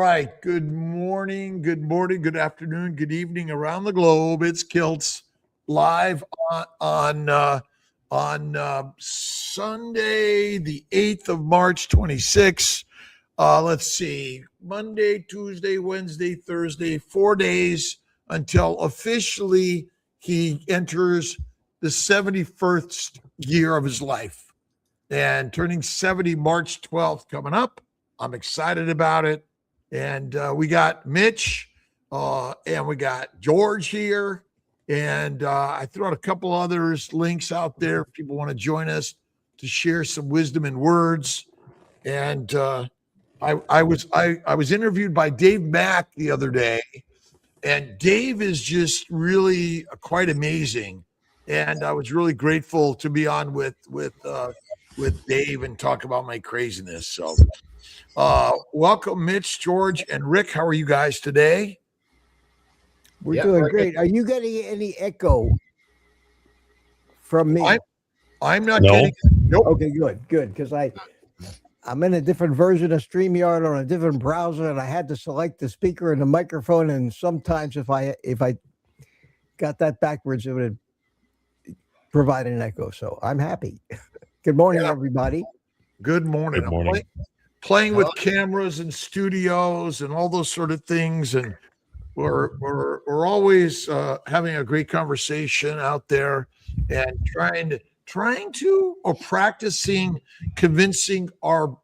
right. Good morning, good afternoon, good evening around the globe. It's Kiltz live on Sunday, the 8th of March, 26. Let's see, Monday, Tuesday, Wednesday, Thursday, 4 days until officially he enters the 71st year of his life. And turning 70 March 12th coming up. I'm excited about it. And we got Mitch and we got George here. And I threw out a couple others links out there if people want to join us to share some wisdom and words. And I was interviewed by Dave Mack the other day, and Dave is just really quite amazing. And I was really grateful to be on with Dave and talk about my craziness. So welcome, Mitch, George, and Rick. How are you guys today? We're doing great. Are you getting any echo from me? I'm not getting. Nope. Okay, good. Because I'm in a different version of StreamYard on a different browser, and I had to select the speaker and the microphone. And sometimes if I got that backwards, it would provide an echo. So I'm happy. Good morning, everybody. Good morning. Good morning. Playing with cameras and studios and all those sort of things, and we're always having a great conversation out there and trying to or practicing convincing our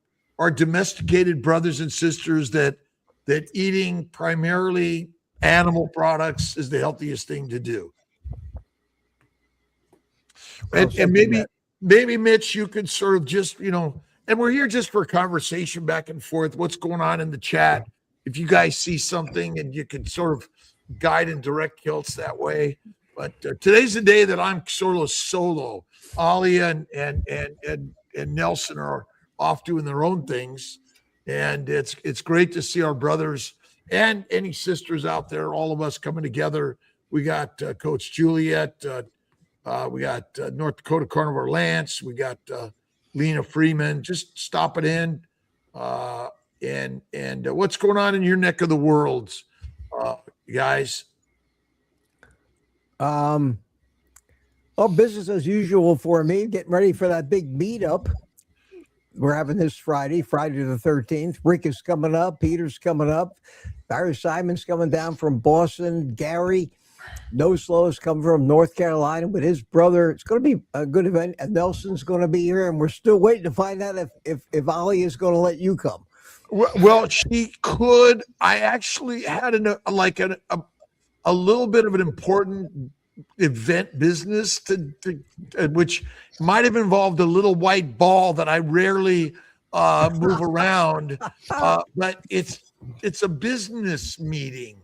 domesticated brothers and sisters that eating primarily animal products is the healthiest thing to do. And maybe Mitch, you could sort of just, and we're here just for a conversation back and forth. What's going on in the chat? If you guys see something and you can sort of guide and direct Kiltz that way. But today's the day that I'm sort of solo. Ollie and Nelson are off doing their own things. And it's great to see our brothers and any sisters out there, all of us coming together. We got Coach Juliet. We got North Dakota Carnivore Lance. We got Lena Freeman just stopping in. And what's going on in your neck of the world, guys? Business as usual for me. Getting ready for that big meetup we're having this Friday the 13th. Rick is coming up. Peter's coming up. Barry Simon's coming down from Boston. Gary No Slow's coming from North Carolina with his brother. It's going to be a good event. And Nelson's going to be here. And we're still waiting to find out if Ollie is going to let you come. Well, she could. I actually had a little bit of an important event business to which might have involved a little white ball that I rarely move around, but it's a business meeting,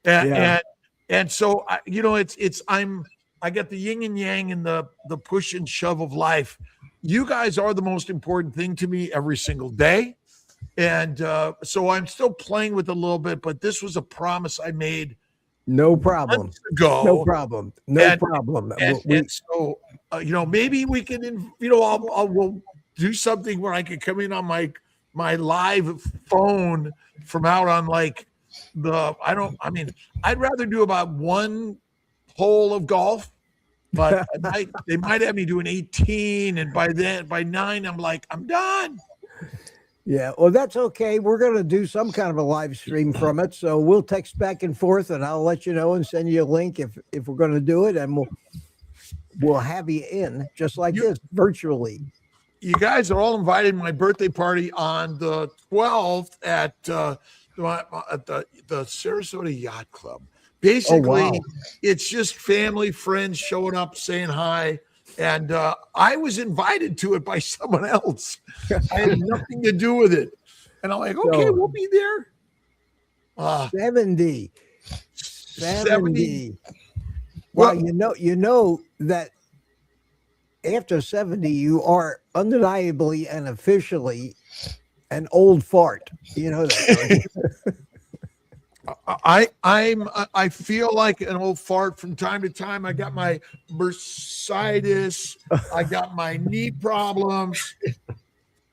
and so I get the yin and yang and the push and shove of life. You guys are the most important thing to me every single day. And so I'm still playing with it a little bit, but this was a promise I made. No problem. No problem. And so, maybe we can, we'll do something where I can come in on my live phone from out on I'd rather do about one hole of golf, but they might have me doing 18. And by 9, I'm like, I'm done. Yeah, well, that's okay. We're going to do some kind of a live stream from it. So we'll text back and forth, and I'll let you know and send you a link if we're going to do it. And we'll have you in just like this virtually. You guys are all invited to my birthday party on the 12th at the Sarasota Yacht Club. Basically, It's just family, friends showing up, saying hi. And I was invited to it by someone else. I had nothing to do with it. And I'm like, okay, we'll be there. 70. Well, you know that after 70, you are undeniably and officially an old fart. You know that. I feel like an old fart from time to time. I got my bursitis. I got my knee problems.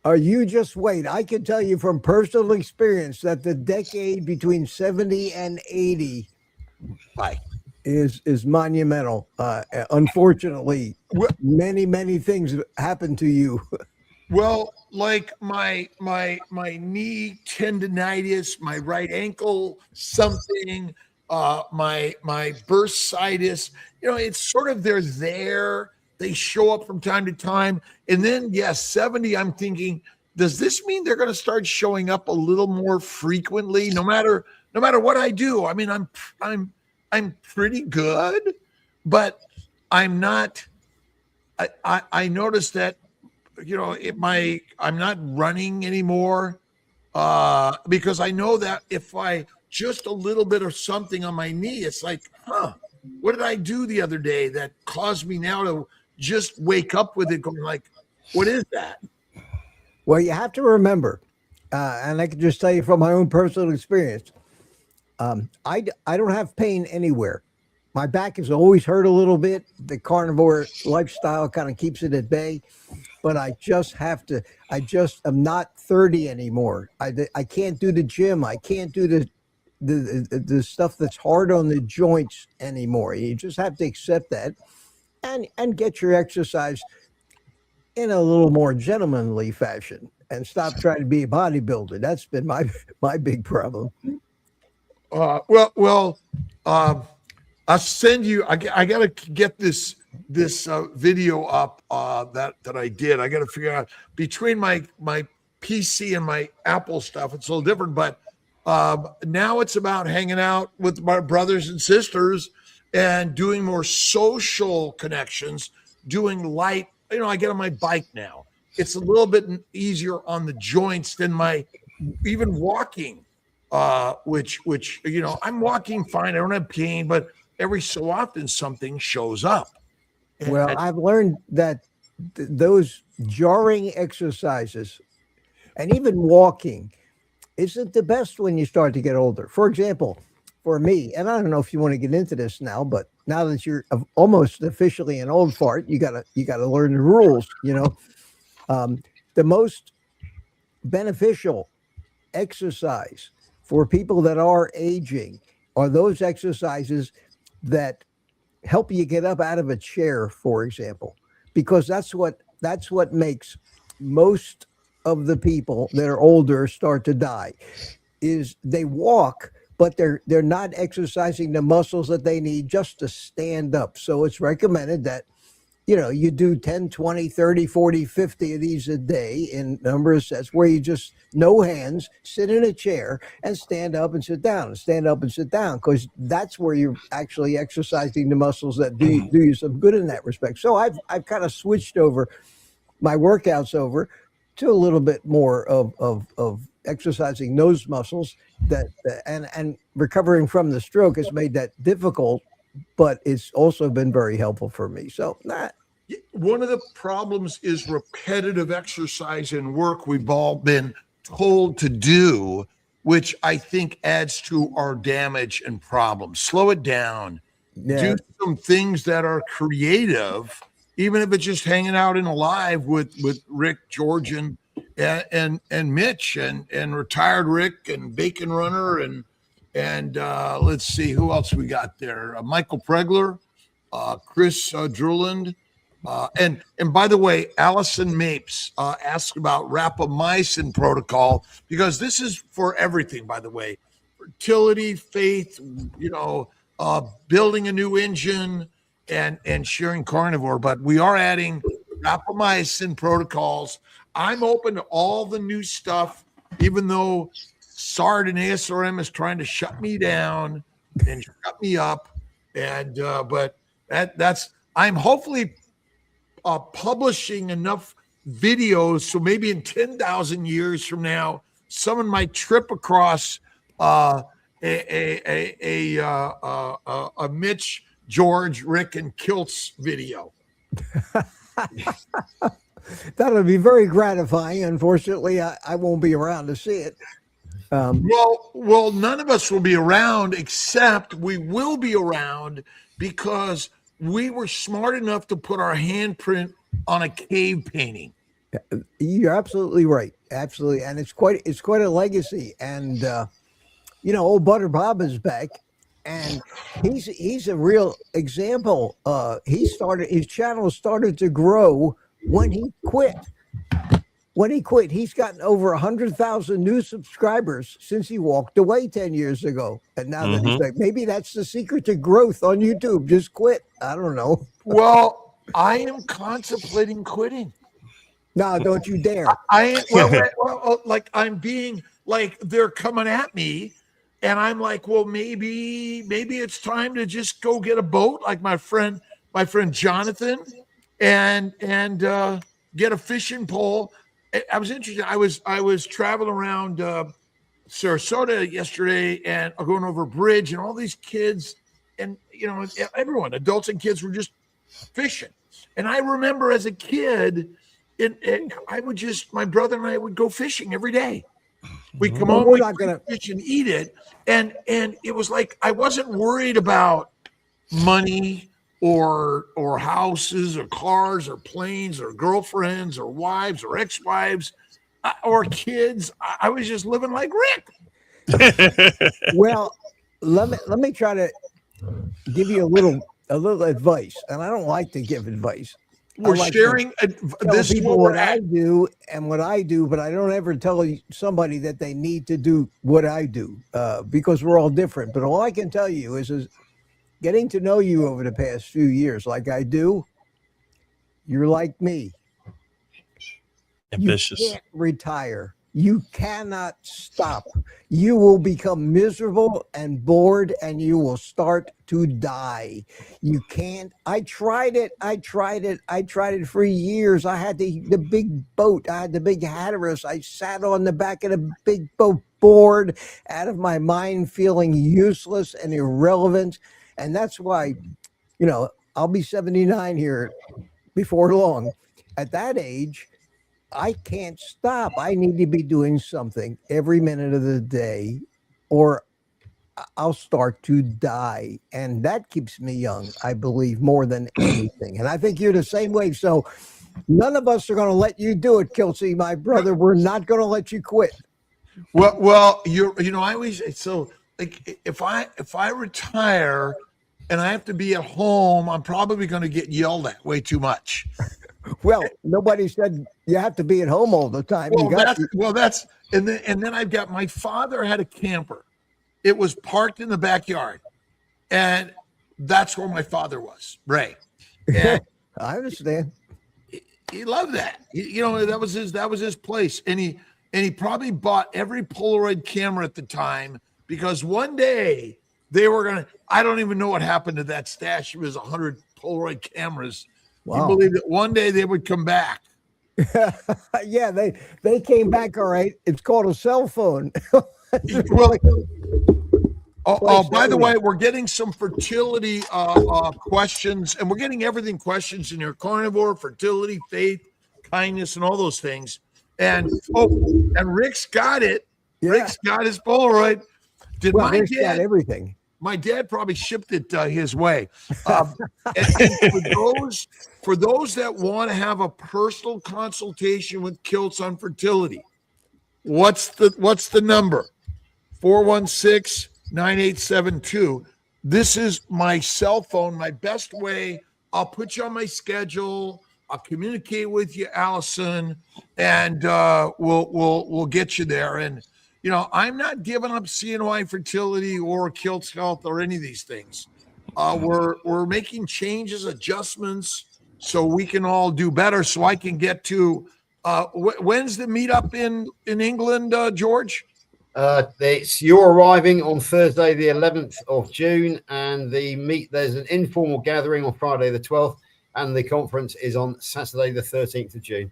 You just wait. I can tell you from personal experience that the decade between 70 and 80 Bye. is monumental. Unfortunately, Well, many things happen to you. well, like my knee tendonitis, my right ankle, something, my bursitis. It's sort of they're there. They show up from time to time, and then yes, 70. I'm thinking, does this mean they're going to start showing up a little more frequently? No matter what I do. I mean, I'm pretty good, but I'm not. I noticed that I'm not running anymore because I know that if I just a little bit of something on my knee, it's like, what did I do the other day that caused me now to just wake up with it going like, what is that? Well, you have to remember, and I can just tell you from my own personal experience, I don't have pain anywhere. My back has always hurt a little bit. The carnivore lifestyle kind of keeps it at bay, but I just have to. I just am not 30 anymore. I can't do the gym. I can't do the stuff that's hard on the joints anymore. You just have to accept that and get your exercise in a little more gentlemanly fashion and stop trying to be a bodybuilder. That's been my big problem. Well, I'll send you. I got to get this video up that I did. I got to figure out between my PC and my Apple stuff. It's a little different, but now it's about hanging out with my brothers and sisters and doing more social connections. Doing light. I get on my bike now. It's a little bit easier on the joints than my even walking. Which I'm walking fine. I don't have pain, but every so often something shows up. Well, I've learned that those jarring exercises and even walking isn't the best when you start to get older. For example, for me, and I don't know if you want to get into this now, but now that you're almost officially an old fart, you gotta learn the rules. The most beneficial exercise for people that are aging are those exercises that help you get up out of a chair, for example, because that's what makes most of the people that are older start to die is they walk, but they're not exercising the muscles that they need just to stand up. So it's recommended that you do 10, 20, 30, 40, 50 of these a day in number of sets where you just no hands, sit in a chair and stand up and sit down and stand up and sit down, because that's where you're actually exercising the muscles that do you some good in that respect. So I've kind of switched over my workouts over to a little bit more of exercising those muscles that and recovering from the stroke has made that difficult, but it's also been very helpful for me. So one of the problems is repetitive exercise and work we've all been told to do, which I think adds to our damage and problems. Slow it down. Do some things that are creative, even if it's just hanging out in a live with Rick, George, and Mitch and retired Rick and Bacon Runner and let's see who else we got there. Michael Pregler, Chris Druland. And by the way, Allison Mapes asked about rapamycin protocol, because this is for everything, by the way. Fertility, faith, building a new engine and sharing carnivore. But we are adding rapamycin protocols. I'm open to all the new stuff, even though SARD and ASRM is trying to shut me down and shut me up. And but I'm hopefully publishing enough videos so maybe in 10,000 years from now, someone might trip across a Mitch, George, Rick, and Kiltz video. That'll be very gratifying. Unfortunately, I won't be around to see it. Well, none of us will be around, except we will be around because we were smart enough to put our handprint on a cave painting. You're absolutely right. Absolutely. And it's quite a legacy. And old Butter Bob is back, and he's a real example. His channel started to grow when he quit. He's gotten over 100,000 new subscribers since he walked away 10 years ago. And now that he's back, maybe that's the secret to growth on YouTube. Just quit. I don't know. Well, I am contemplating quitting. No, don't you dare. Like I'm being like they're coming at me, and I'm like, well, maybe it's time to just go get a boat, like my friend Jonathan, and get a fishing pole. I was interested. I was traveling around Sarasota yesterday and going over a bridge, and all these kids, and everyone, adults and kids, were just fishing. And I remember as a kid, my brother and I would go fishing every day. We'd come home, we'd fish and eat it. And it was like, I wasn't worried about money or houses or cars or planes or girlfriends or wives or ex-wives or kids. I was just living like Rick. Well, let me try to give you a little advice, and I don't like to give advice. We're sharing this is what I do and what I do, but I don't ever tell somebody that they need to do what I do because we're all different. But all I can tell you is getting to know you over the past few years, like I do. You're like me. Ambitious. You can't retire. You cannot stop. You will become miserable and bored, and you will start to die. You can't. I tried it for years. I had the big boat. I had the big Hatteras. I sat on the back of the big boat, bored, out of my mind, feeling useless and irrelevant. And that's why, I'll be 79 here before long. At that age, I can't stop. I need to be doing something every minute of the day, or I'll start to die. And that keeps me young, I believe, more than anything. And I think you're the same way. So none of us are going to let you do it, Kiltz, my brother. We're not going to let you quit. Well, I always, so like if I retire and I have to be at home, I'm probably going to get yelled at way too much. Well, nobody said you have to be at home all the time. And then I've got, my father had a camper. It was parked in the backyard, and that's where my father was, Ray. And I understand. He loved that. That was his place, and he probably bought every Polaroid camera at the time because one day they were gonna. I don't even know what happened to that stash. It was 100 Polaroid cameras. Wow. You believe that one day they would come back? Yeah, they came back. All right. It's called a cell phone. By the way, we're getting some fertility questions, and we're getting everything questions in here: carnivore, fertility, faith, kindness, and all those things. And Rick's got it. Yeah. Rick's got his Polaroid. Rick's got everything. My dad probably shipped it his way. And for those that want to have a personal consultation with Kiltz on fertility, what's the number? 416-9872. This is my cell phone, my best way. I'll put you on my schedule. I'll communicate with you, Allison, and we'll get you there. And I'm not giving up CNY fertility or Kiltz Health or any of these things. We're making changes, adjustments, so we can all do better. So I can get to when's the meetup in England, George? You're arriving on Thursday, the 11th of June, and there's an informal gathering on Friday, the 12th, and the conference is on Saturday, the 13th of June.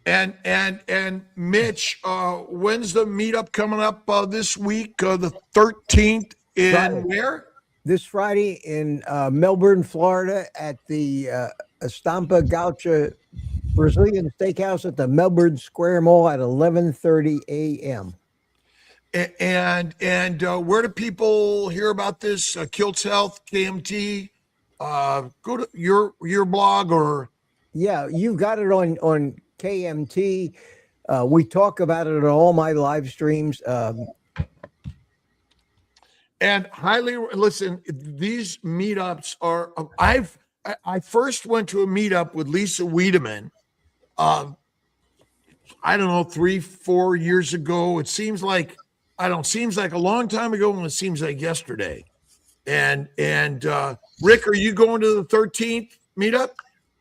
And Mitch, when's the meetup coming up this week? The 13th in Friday. Where? This Friday in Melbourne, Florida, at the Estampa Gaucha Brazilian Steakhouse at the Melbourne Square Mall at 11:30 a.m. And where do people hear about this? Kiltz Health, KMT. Go to your blog or. Yeah, you've got it on KMT. We talk about it on all my live streams. And highly listen, these meetups are I first went to a meetup with Lisa Wiedemann. I don't know, 3-4 years ago. It seems like seems like a long time ago, and it seems like yesterday. And Rick, are you going to the 13th meetup?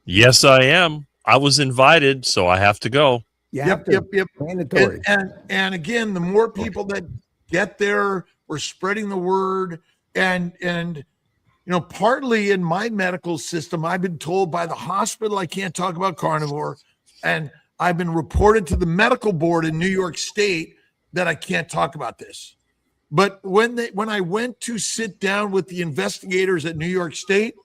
Yes, I am. I was invited, so I have to go. Yep. Mandatory. And again, the more people that get there, we're spreading the word. And partly in my medical system, I've been told by the hospital I can't talk about carnivore, and I've been reported to the medical board in New York State that I can't talk about this. But when I went to sit down with the investigators at New York State,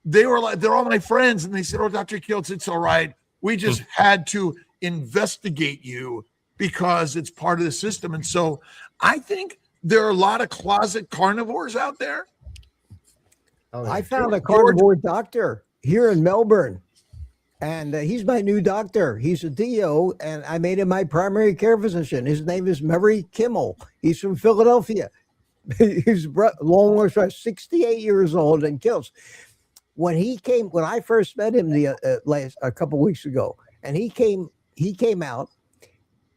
they were like, they're all my friends, and they said, "Oh, Dr. Kiltz, it's all right. We just had to investigate you because it's part of the system." And so I think there are a lot of closet carnivores out there. I found a carnivore doctor here in Melbourne, and he's my new doctor. He's a DO, and I made him my primary care physician. His name is Murray Kimmel. He's from Philadelphia. He's long, 68 years old, and Kiltz. When I first met him a couple weeks ago, and he came out,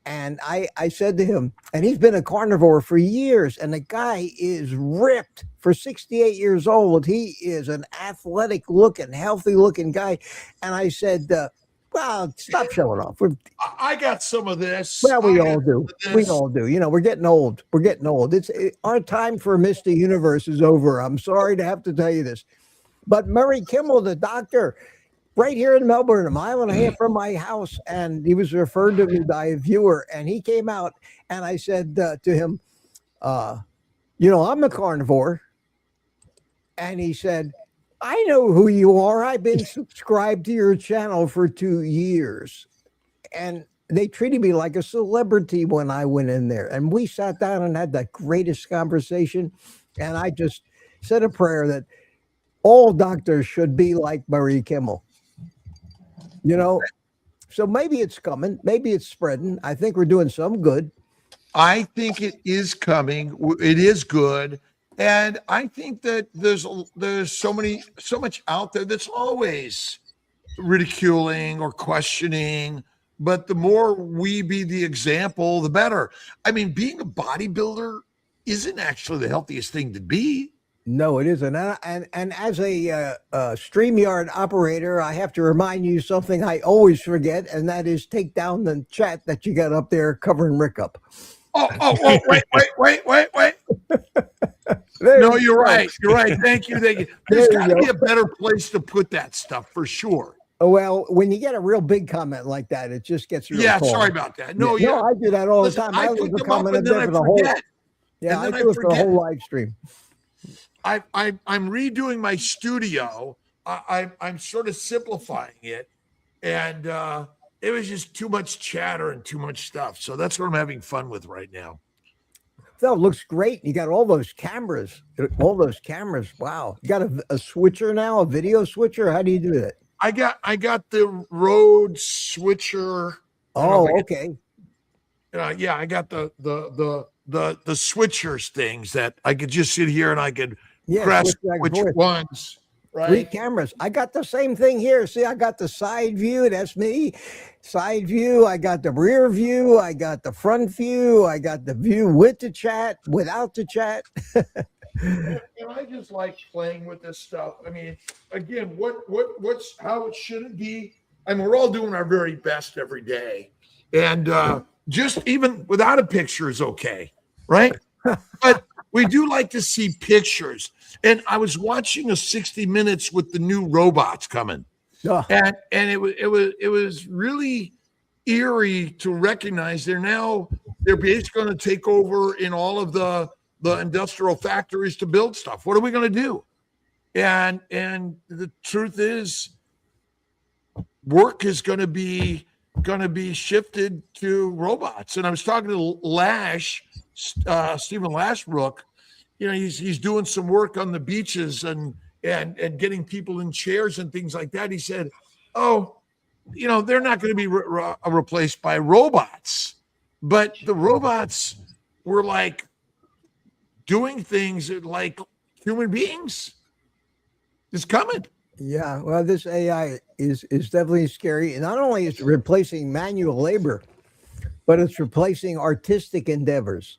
and I said to him, and he's been a carnivore for years, and the guy is ripped for 68 years old. He is an athletic looking, healthy looking guy. And I said, well, stop showing off. I got some of this. Well, we all do. We all do. We're getting old. Our time for Mr. Universe is over. I'm sorry to have to tell you this. But Murray Kimmel, the doctor, right here in Melbourne, a mile and a half from my house, and he was referred to me by a viewer, and he came out, and I said to him, I'm a carnivore. And he said, "I know who you are. I've been subscribed to your channel for 2 years." And they treated me like a celebrity when I went in there. And we sat down and had the greatest conversation. And I just said a prayer that all doctors should be like Murray Kimmel. So maybe it's coming. Maybe it's spreading. I think we're doing some good. I think it is coming. It is good. And I think that there's so much out there that's always ridiculing or questioning. But the more we be the example, the better. I mean, being a bodybuilder isn't actually the healthiest thing to be. No, it isn't. And as a StreamYard operator, I have to remind you something I always forget, and that is take down the chat that you got up there covering Rick up. Oh, wait. No, you're right. You're right. Thank you. There's got to be a better place to put that stuff for sure. Well, when you get a real big comment like that, it just gets really cold. Sorry about that. No, I do that all the time. I put them up and then I forget. I do it for the whole live stream. I'm redoing my studio. I'm sort of simplifying it, and it was just too much chatter and too much stuff. So that's what I'm having fun with right now. So it looks great. You got all those cameras. Wow. You got a switcher now, a video switcher. How do you do that? I got the Rode switcher. Oh, okay. I got the switchers things that I could just sit here and I could press which ones. Right? 3 cameras. I got the same thing here. See, I got the side view. That's me. Side view. I got the rear view. I got the front view. I got the view with the chat, without the chat. And I just like playing with this stuff. I mean, again, what's how it shouldn't be. I mean, we're all doing our very best every day, and just even without a picture is okay, right? But we do like to see pictures. And I was watching a 60 Minutes with the new robots coming, and it was really eerie to recognize they're basically going to take over in all of the industrial factories to build stuff. What are we going to do? And the truth is, work is going to be shifted to robots. And I was talking to Stephen Lashbrook. He's doing some work on the beaches and getting people in chairs and things like that. He said, "Oh, they're not going to be replaced by robots, but the robots were like doing things like human beings. It's coming. Yeah, well, this AI is definitely scary. And not only is it replacing manual labor, but it's replacing artistic endeavors,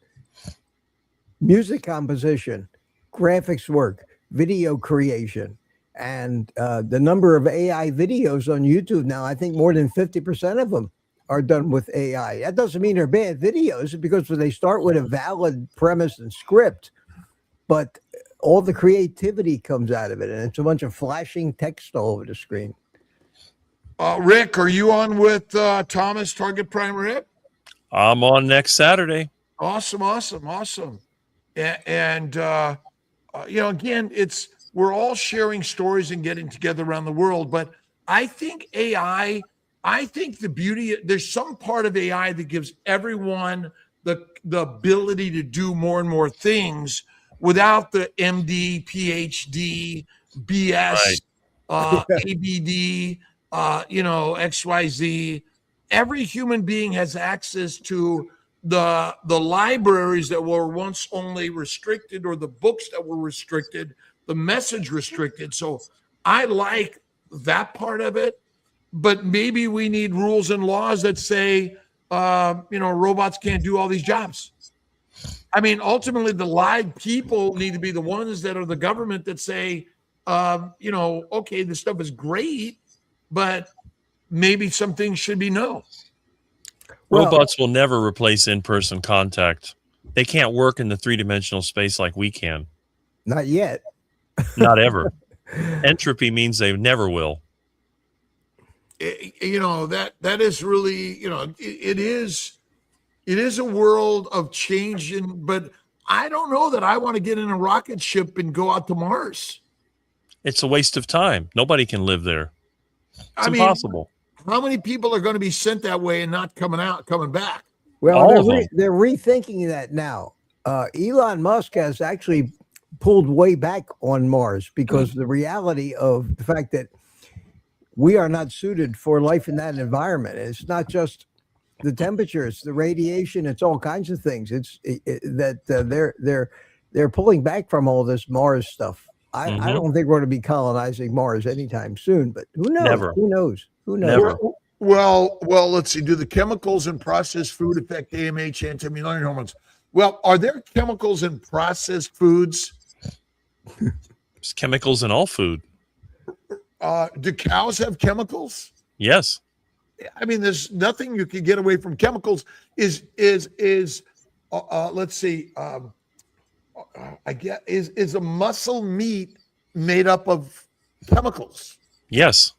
music composition, graphics work, video creation. And the number of AI videos on YouTube now, I think more than 50% of them are done with AI. That doesn't mean they're bad videos, because they start with a valid premise and script, but all the creativity comes out of it, and it's a bunch of flashing text all over the screen. Rick, are you on with Thomas Target Prime Rib? I'm on next Saturday. Awesome. And again, we're all sharing stories and getting together around the world. But I think AI, the beauty, there's some part of AI that gives everyone the ability to do more and more things without the MD, PhD, BS, ABD, XYZ. Every human being has access to the libraries that were once only restricted, or the books that were restricted, the message restricted. So I like that part of it, but maybe we need rules and laws that say, robots can't do all these jobs. I mean, ultimately, the live people need to be the ones that are the government that say, okay, this stuff is great, but maybe some things should be no. Robots will never replace in-person contact. They can't work in the three-dimensional space like we can. Not yet. Not ever. Entropy means they never will. That is really, it is a world of change, but I don't know that I want to get in a rocket ship and go out to Mars. It's a waste of time. Nobody can live there. It's impossible. How many people are going to be sent that way and not coming back? Well, they're rethinking that now. Elon Musk has actually pulled way back on Mars because the reality of the fact that we are not suited for life in that environment. It's not just the temperature, it's the radiation, it's all kinds of things. They're pulling back from all this Mars stuff. I don't think we're going to be colonizing Mars anytime soon, but who knows? Never. Who knows? Never. Well, let's see. Do the chemicals in processed food affect AMH, anti-melanin hormones? Well, are there chemicals in processed foods? There's chemicals in all food. Do cows have chemicess? Yes. I mean, there's nothing you can get away from chemicals. Let's see. I guess is a muscle meat made up of chemicals? Yes.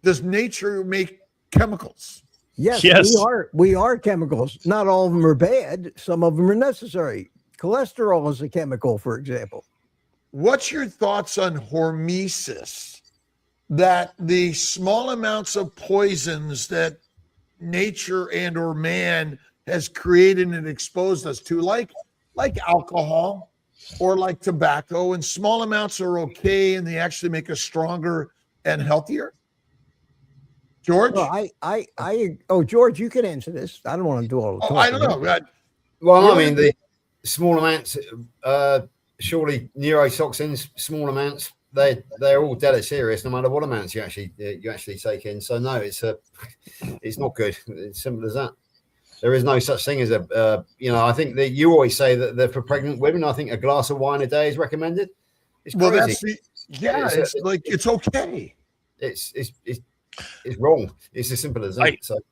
Does nature make chemicals? Yes. We are chemicals. Not all of them are bad. Some of them are necessary. Cholesterol is a chemical, for example. What's your thoughts on hormesis? That the small amounts of poisons that nature and or man has created and exposed us to, like alcohol or like tobacco, and small amounts are okay and they actually make us stronger and healthier? George? Well, George, you can answer this. I don't want to do all the talking. I don't know. Well, I mean, the small amounts, surely neurotoxins, small amounts, they're all dead serious, no matter what amounts you actually take in. So no, it's not good. It's simple as that. There is no such thing as I think that you always say that for pregnant women, I think a glass of wine a day is recommended. It's crazy. It's okay. It's wrong. It's as simple as that.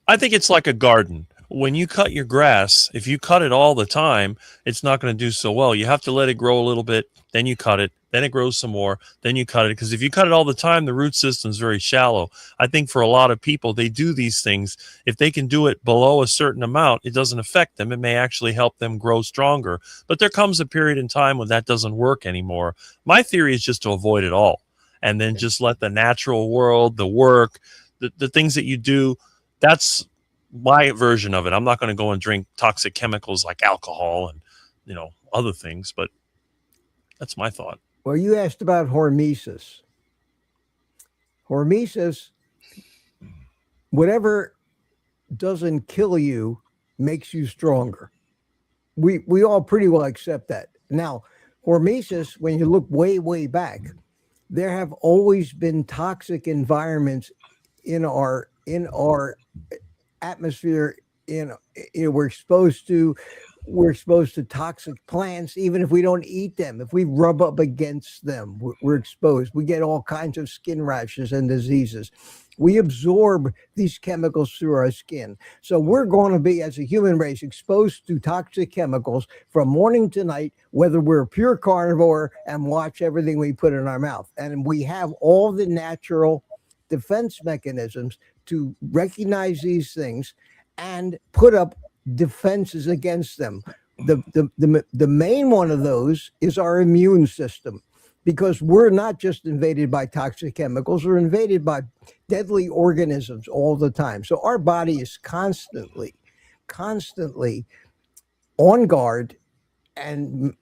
I think it's like a garden. When you cut your grass, if you cut it all the time, it's not going to do so well. You have to let it grow a little bit, then you cut it, then it grows some more, then you cut it. Because if you cut it all the time, the root system is very shallow. I think for a lot of people, they do these things. If they can do it below a certain amount, it doesn't affect them. It may actually help them grow stronger. But there comes a period in time when that doesn't work anymore. My theory is just to avoid it all. And then just let the natural world, the work, the things that you do, that's my version of it. I'm not going to go and drink toxic chemicals like alcohol and, other things, but that's my thought. Well, you asked about hormesis. Hormesis whatever doesn't kill you makes you stronger. We all pretty well accept that. Now, hormesis, when you look way back, there have always been toxic environments in our atmosphere. We're exposed to toxic plants, even if we don't eat them. If we rub up against them, we're exposed. We get all kinds of skin rashes and diseases. We absorb these chemicals through our skin. So we're going to be, as a human race, exposed to toxic chemicals from morning to night, whether we're a pure carnivore and watch everything we put in our mouth. And we have all the natural defense mechanisms to recognize these things and put up defenses against them. The main one of those is our immune system, because we're not just invaded by toxic chemicals, we're invaded by deadly organisms all the time. So our body is constantly on guard and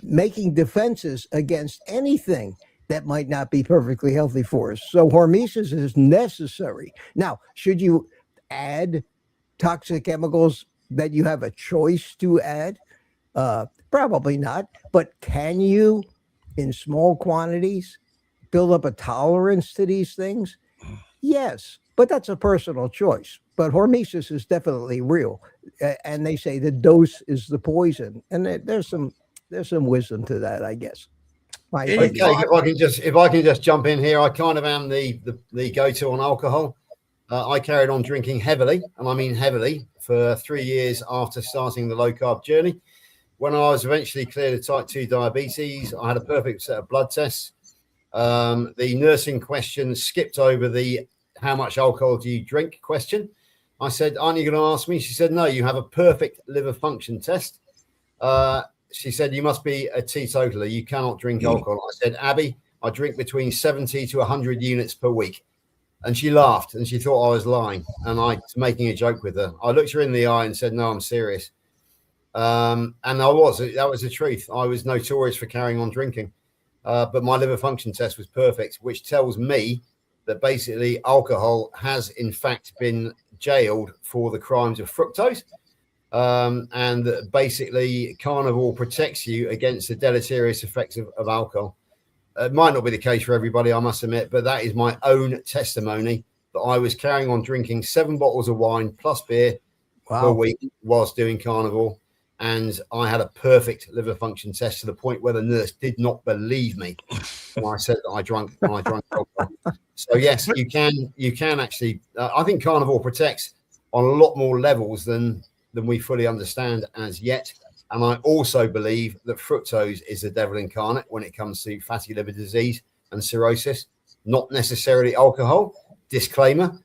making defenses against anything that might not be perfectly healthy for us. So hormesis is necessary. Now, should you add toxic chemicals that you have a choice to add? Probably not. But can you, in small quantities, build up a tolerance to these things? Yes, but that's a personal choice. But hormesis is definitely real, and they say the dose is the poison, and there's some wisdom to that, I guess. Okay, if I can just jump in here, I kind of am the go-to on alcohol. I carried on drinking heavily, and I mean heavily, for 3 years after starting the low-carb journey. When I was eventually cleared of type 2 diabetes, I had a perfect set of blood tests. The nursing question skipped over the how much alcohol do you drink question. I said, aren't you going to ask me? She said, no, you have a perfect liver function test. She said, you must be a teetotaler. You cannot drink alcohol. I said, Abby, I drink between 70 to 100 units per week. And she laughed and she thought I was lying and I was making a joke with her. I looked her in the eye and said, no, I'm serious. And that was the truth. I was notorious for carrying on drinking. But my liver function test was perfect, which tells me that basically alcohol has in fact been jailed for the crimes of fructose. And that basically carnivore protects you against the deleterious effects of alcohol. It might not be the case for everybody, I must admit, but that is my own testimony that I was carrying on drinking 7 bottles of wine plus beer per week whilst doing carnivore. And I had a perfect liver function test to the point where the nurse did not believe me when I said that I drank alcohol. So yes, you can actually. I think carnivore protects on a lot more levels than we fully understand as yet. And I also believe that fructose is the devil incarnate when it comes to fatty liver disease and cirrhosis, not necessarily alcohol. Disclaimer: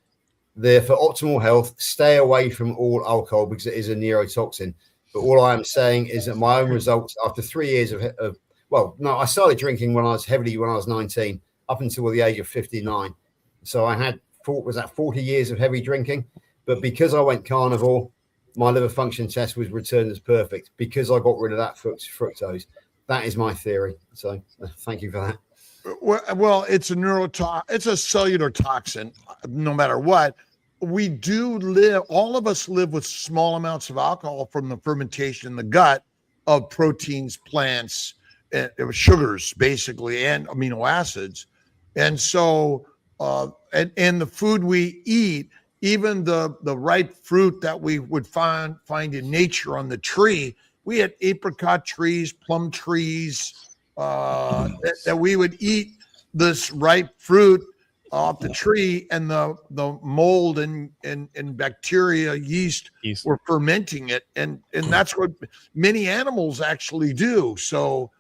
for optimal health, stay away from all alcohol because it is a neurotoxin. But all I am saying is that my own results after 3 years I started drinking when I was 19, up until the age of 59. So I had 40 years of heavy drinking. But because I went carnivore, my liver function test was returned as perfect because I got rid of that fructose. That is my theory. So thank you for that. Well, it's a cellular toxin, no matter what. We do live, all of us live with small amounts of alcohol from the fermentation in the gut of proteins, plants, and sugars, basically, and amino acids. And so, and the food we eat, even the ripe fruit that we would find in nature on the tree, we had apricot trees, plum trees, that we would eat this ripe fruit off the tree, and the mold and bacteria, yeast were fermenting it, and that's what many animals actually do. So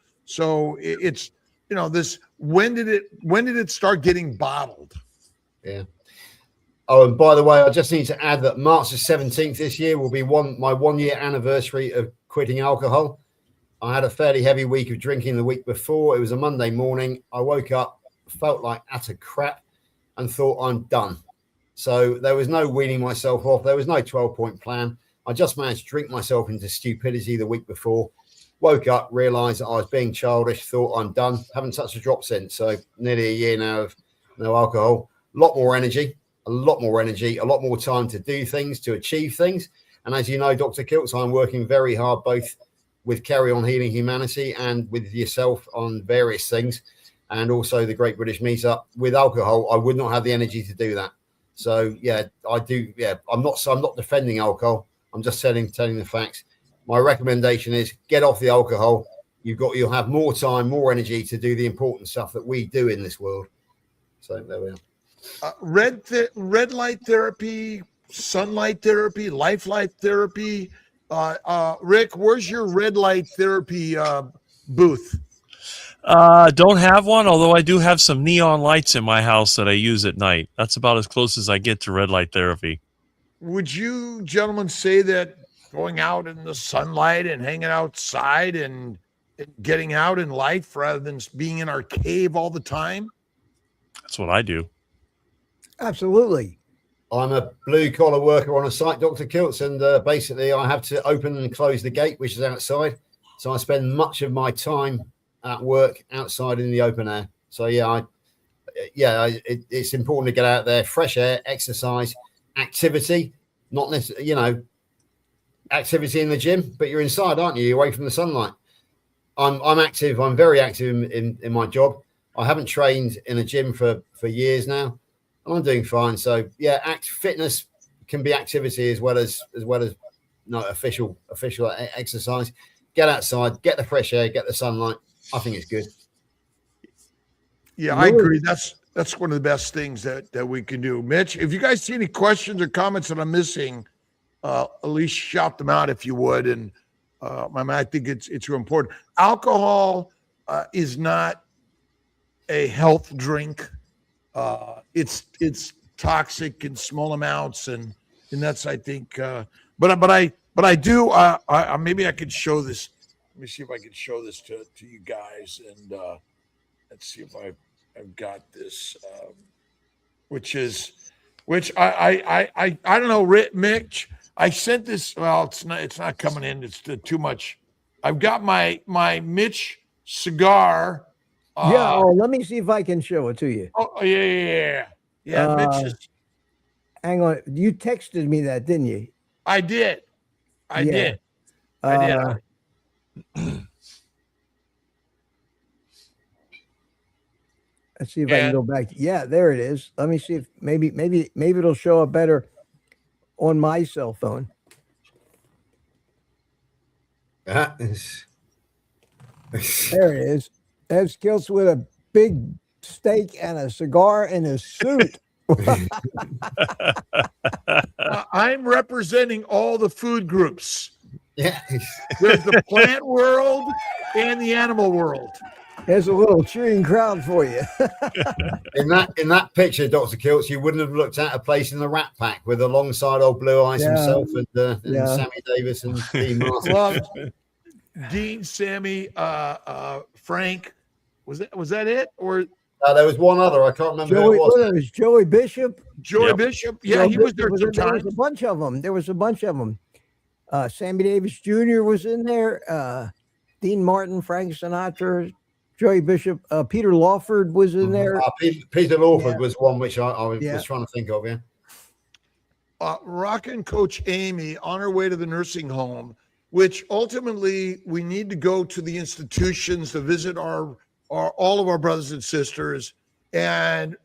it's this. When did it start getting bottled? Yeah. Oh, and by the way, I just need to add that March the 17th this year will be my 1 year anniversary of quitting alcohol. I had a fairly heavy week of drinking the week before. It was a Monday morning. I woke up, felt like utter crap, and thought, I'm done. So there was no weaning myself off. There was no 12-point plan. I just managed to drink myself into stupidity the week before. Woke up, realized that I was being childish, thought I'm done. Haven't touched a drop since. So nearly a year now of no alcohol. A lot more energy. a lot more energy, a lot more time to do things, to achieve things. And as you know, Dr. Kiltz, I'm working very hard both with Carry On Healing Humanity and with yourself on various things, and also the Great British Meetup. With alcohol, I would not have the energy to do that. So yeah, I do. Yeah, I'm not defending alcohol. I'm just telling the facts. My recommendation is get off the alcohol. You'll have more time, more energy to do the important stuff that we do in this world. So there we are. Red light therapy, sunlight therapy, life light therapy. Rick, where's your red light therapy booth? Don't have one, although I do have some neon lights in my house that I use at night. That's about as close as I get to red light therapy. Would you gentlemen say that going out in the sunlight and hanging outside and getting out in life rather than being in our cave all the time? That's what I do. Absolutely. I'm a blue collar worker on a site, Dr. Kiltz, and basically I have to open and close the gate, which is outside. So I spend much of my time at work outside in the open air. So it's important to get out there, fresh air, exercise, activity, not necessarily, activity in the gym, but you're inside, aren't you? You're away from the sunlight. I'm active. I'm very active in my job. I haven't trained in a gym for years now. I'm doing fine. So yeah, fitness can be activity as well as official exercise. Get outside, get the fresh air, get the sunlight. I think it's good. Yeah, I agree. That's one of the best things that we can do. Mitch, if you guys see any questions or comments that I'm missing, at least shout them out if you would. And I think it's real important. Alcohol is not a health drink. It's toxic in small amounts, and that's, I think. But I do. Maybe I could show this. Let me see if I can show this to you guys, and let's see if I've got this, which I don't know, Mitch. I sent this. Well, it's not coming in. It's too much. I've got my Mitch cigar. Let me see if I can show it to you. Oh yeah. Mitch is. Hang on. You texted me that, didn't you? I did. I did. Let's see if I can go back. Yeah, there it is. Let me see if maybe it'll show up better on my cell phone. That is. There it is. There's Kiltz with a big steak and a cigar and a suit. I'm representing all the food groups. Yeah. There's the plant world and the animal world. There's a little cheering crowd for you. In that picture, Dr. Kiltz, you wouldn't have looked at a place in the Rat Pack with alongside old Blue Eyes himself and Sammy Davis and Dean Martin. Well, Dean, Sammy, Frank, was that it? Or there was one other. I can't remember who it was. It was Joey Bishop. Bishop. Yeah, he was there two times. There was a bunch of them. Sammy Davis Jr. was in there. Dean Martin, Frank Sinatra, Joey Bishop, Peter Lawford was in there. Peter Lawford was one which I was trying to think of. Yeah. Rockin' Coach Amy on her way to the nursing home, which ultimately we need to go to the institutions to visit our all of our brothers and sisters and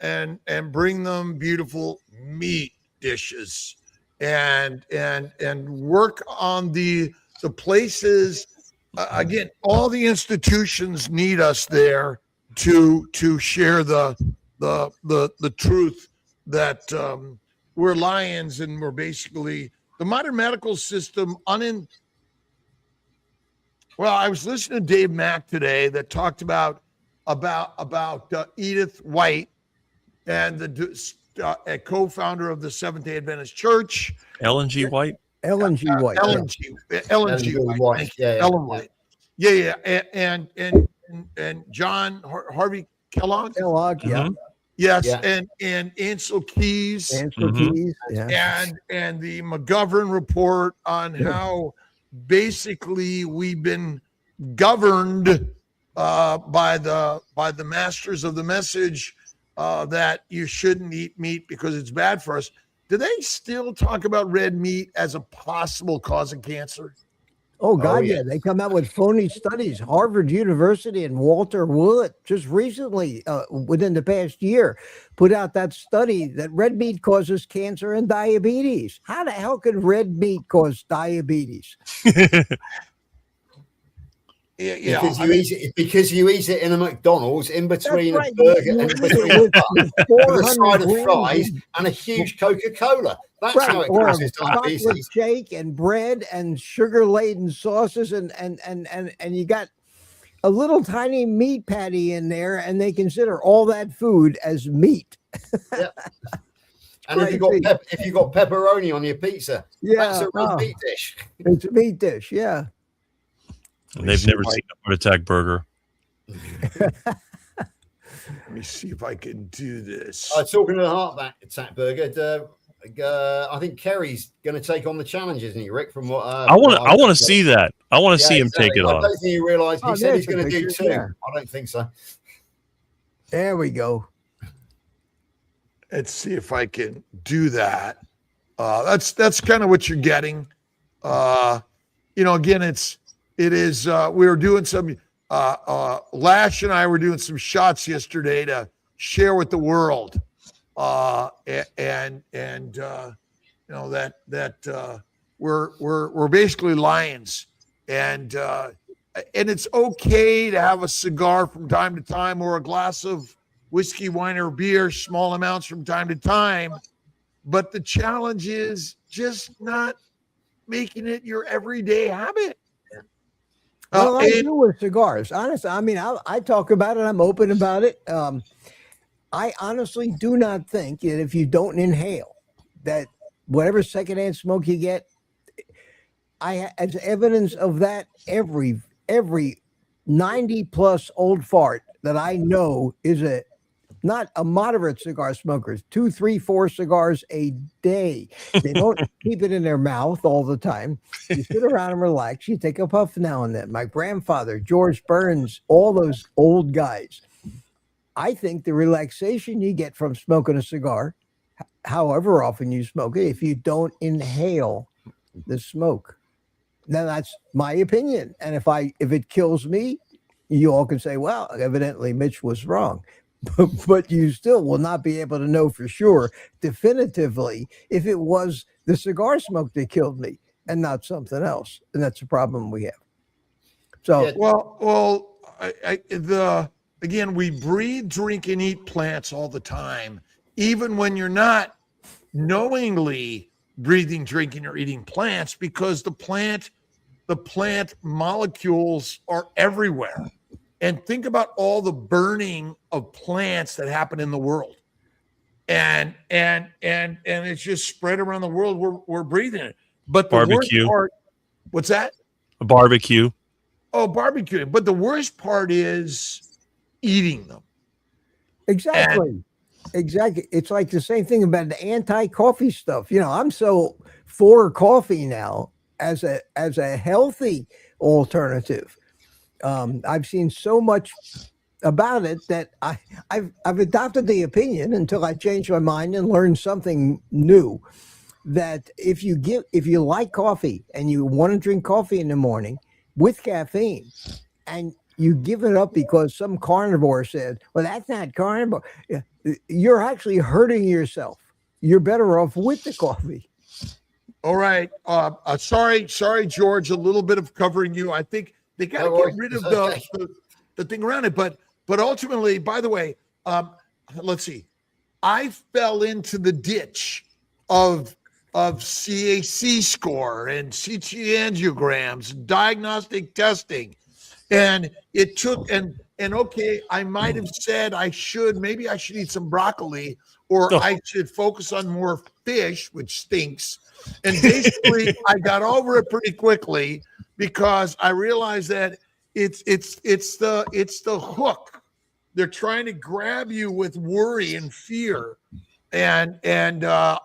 bring them beautiful meat dishes and work on the places. Again, all the institutions need us there to share the truth that we're lions and we're basically the modern medical system. Well, I was listening to Dave Mack today that talked about Edith White and a co-founder of the Seventh-day Adventist Church, Ellen G. White. Ellen G. White. Ellen G. White. Ellen White. Yeah. And John Harvey Kellogg. Yeah. Yes, and Ansel Keys. Keys. Yeah. And the McGovern report on how basically we've been governed by the masters of the message that you shouldn't eat meat because it's bad for us. Do they still talk about red meat as a possible cause of cancer? Oh, God, yeah. yeah. They come out with phony studies. Harvard University and Walter Willett just recently, within the past year, put out that study that red meat causes cancer and diabetes. How the hell can red meat cause diabetes? Yeah, Because you eat it in a McDonald's in between a right. burger and between a bun with a 400 side of fries grams and a huge Coca-Cola. That's right, how it or a causes chocolate diabetes. shake and bread and sugar-laden sauces, and you got a little tiny meat patty in there, and they consider all that food as meat. Yeah. And if you got pepperoni on your pizza, that's a red meat dish. It's a meat dish, yeah. And they've never seen a heart attack burger. Let me see if I can do this. Talking to the heart attack burger, I think Kerry's going to take on the challenge, isn't he, Rick? From what I want to see that. I want to see him take it I on. don't think you realise he said he's going to do 2. Yeah. I don't think so. There we go. Let's see if I can do that. That's kind of what you're getting. Again, it is. We were doing some. Lash and I were doing some shots yesterday to share with the world, and that we're basically lions, and it's okay to have a cigar from time to time or a glass of whiskey, wine, or beer, small amounts from time to time, but the challenge is just not making it your everyday habit. Well, I do with cigars. Honestly, I mean, I talk about it. I'm open about it. I honestly do not think that if you don't inhale, that whatever secondhand smoke you get, as evidence of that, every 90+ old fart that I know is not a moderate cigar smoker, 2, 3, 4 cigars a day. They don't keep it in their mouth all the time. You sit around and relax. You take a puff now and then. My grandfather, George Burns, all those old guys. I think the relaxation you get from smoking a cigar, however often you smoke it, if you don't inhale the smoke, then that's my opinion. And if it kills me, you all can say, well, evidently Mitch was wrong. But you still will not be able to know for sure, definitively, if it was the cigar smoke that killed me and not something else. And that's a problem we have. So, again, we breathe, drink, and eat plants all the time, even when you're not knowingly breathing, drinking, or eating plants, because the plant molecules are everywhere. And think about all the burning of plants that happen in the world, and it's just spread around the world. We're breathing it. But the barbecue. worst part, what's that? A barbecue. Oh, barbecue. But the worst part is eating them. Exactly. It's like the same thing about the anti-coffee stuff. I'm so for coffee now as a healthy alternative. I've seen so much about it that I've adopted the opinion until I changed my mind and learned something new, that if you like coffee and you want to drink coffee in the morning with caffeine and you give it up because some carnivore said, well, that's not carnivore, you're actually hurting yourself. You're better off with the coffee. All right. Sorry, George, a little bit of covering you. I think they got to get rid of the thing around it. But ultimately, by the way, let's see. I fell into the ditch of CAC score and CT angiograms, diagnostic testing. And it took, and okay, I might have said maybe I should eat some broccoli, or I should focus on more fish, which stinks. And basically, I got over it pretty quickly because I realized that it's the hook. They're trying to grab you with worry and fear. And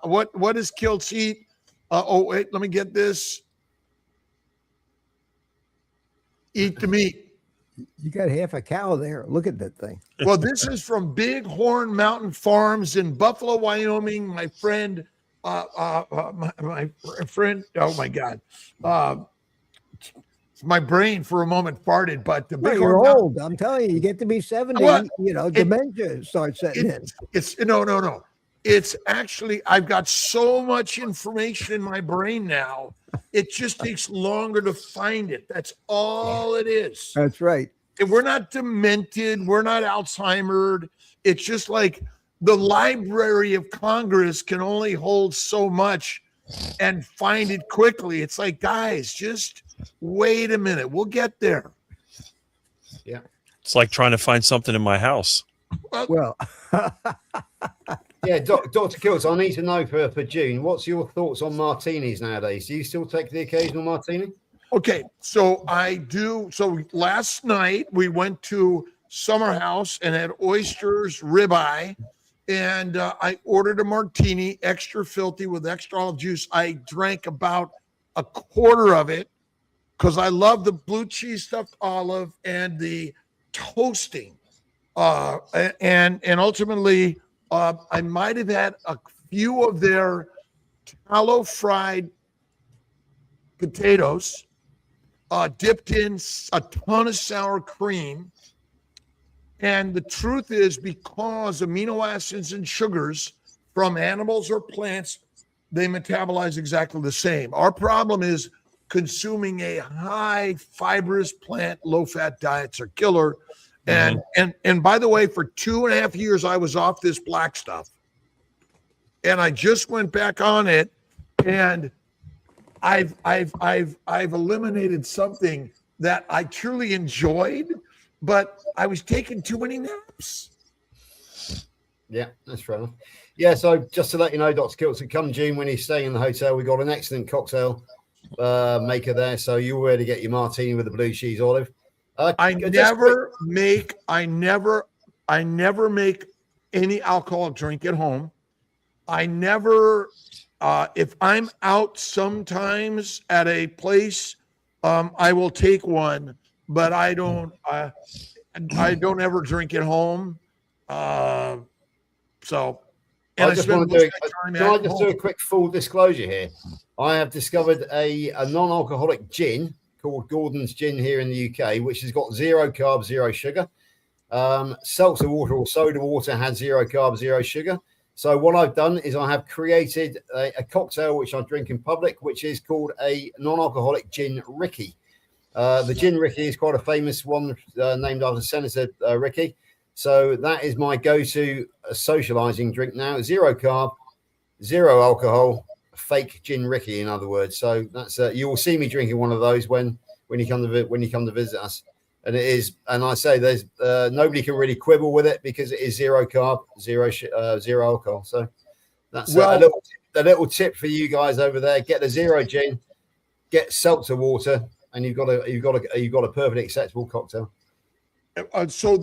what does Kiltz eat? Wait, let me get this. Eat the meat. You got half a cow there. Look at that thing. Well, this is from Bighorn Mountain Farms in Buffalo, Wyoming. My friend, my friend. Oh my God, my brain for a moment farted. But the Well, Bighorn you're Mountain, old. I'm telling you, you get to be 70, What? dementia starts setting in. it's no. It's actually, I've got so much information in my brain now. It just takes longer to find it. That's all it is. That's right. And we're not demented. We're not Alzheimer's. It's just like the Library of Congress can only hold so much and find it quickly. It's like, guys, just wait a minute. We'll get there. Yeah. It's like trying to find something in my house. Well, Yeah, Dr. Kiltz, I need to know for June, what's your thoughts on martinis nowadays? Do you still take the occasional martini? Okay, so I do. So last night we went to Summer House and had oysters, ribeye, and I ordered a martini, extra filthy with extra olive juice. I drank about a quarter of it because I love the blue cheese stuffed olive and the toasting. And ultimately, I might have had a few of their tallow fried potatoes, dipped in a ton of sour cream. And the truth is, because amino acids and sugars from animals or plants, they metabolize exactly the same. Our problem is consuming a high fibrous plant, low fat diets are killer. And by the way, for 2.5 years, I was off this black stuff, and I just went back on it, and I've eliminated something that I truly enjoyed, but I was taking too many naps. Yeah, that's fair enough. Yeah, so just to let you know, Dr. Kiltz, come June when he's staying in the hotel, we've got an excellent cocktail maker there, so you already get your martini with the blue cheese olive. I never make any alcoholic drink at home. I never, if I'm out sometimes at a place, I will take one, but I don't ever drink at home. So, and I just want to do a quick full disclosure here. I have discovered a non-alcoholic gin called Gordon's Gin here in the UK, which has got 0 carbs, 0 sugar. Seltzer water or soda water has 0 carbs, 0 sugar. So what I've done is I have created a cocktail which I drink in public, which is called a non-alcoholic gin Ricky. The gin Ricky is quite a famous one, named after Senator Ricky. So that is my go-to socializing drink now. 0 carb, 0 alcohol, fake gin Ricky, in other words. So that's you will see me drinking one of those when you come to visit us. And it is, and I say there's nobody can really quibble with it because it is 0 carb, 0 alcohol. So that's a little tip for you guys over there. Get the 0 gin, get seltzer water, and you've got a perfectly acceptable cocktail. So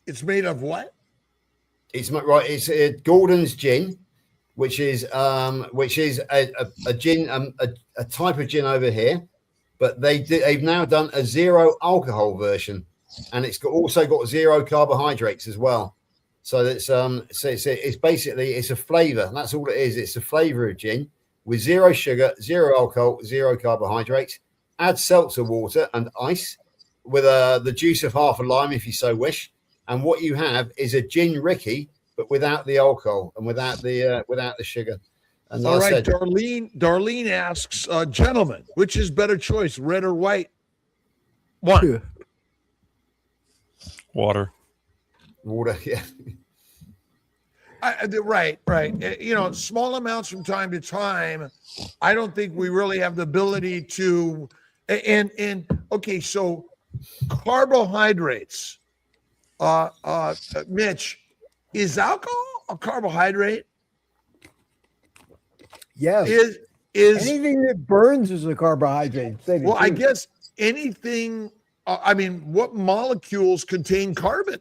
it's made of what? It's right. It's Gordon's Gin, which is a gin, a type of gin over here, but they've now done a 0 alcohol version, and it's also got 0 carbohydrates as well. So it's basically a flavor. That's all it is. It's a flavor of gin with 0 sugar, 0 alcohol, 0 carbohydrates. Add seltzer water and ice with the juice of half a lime if you so wish. And what you have is a gin Ricky, but without the alcohol and without the sugar. And all right, Darlene asks, gentlemen, which is better choice, red or white? One. Water, yeah. Right. Small amounts from time to time. I don't think we really have the ability to. And okay, so carbohydrates. Mitch, is alcohol a carbohydrate? Yes. Is anything that burns is a carbohydrate. Well, I guess anything. What molecules contain carbon?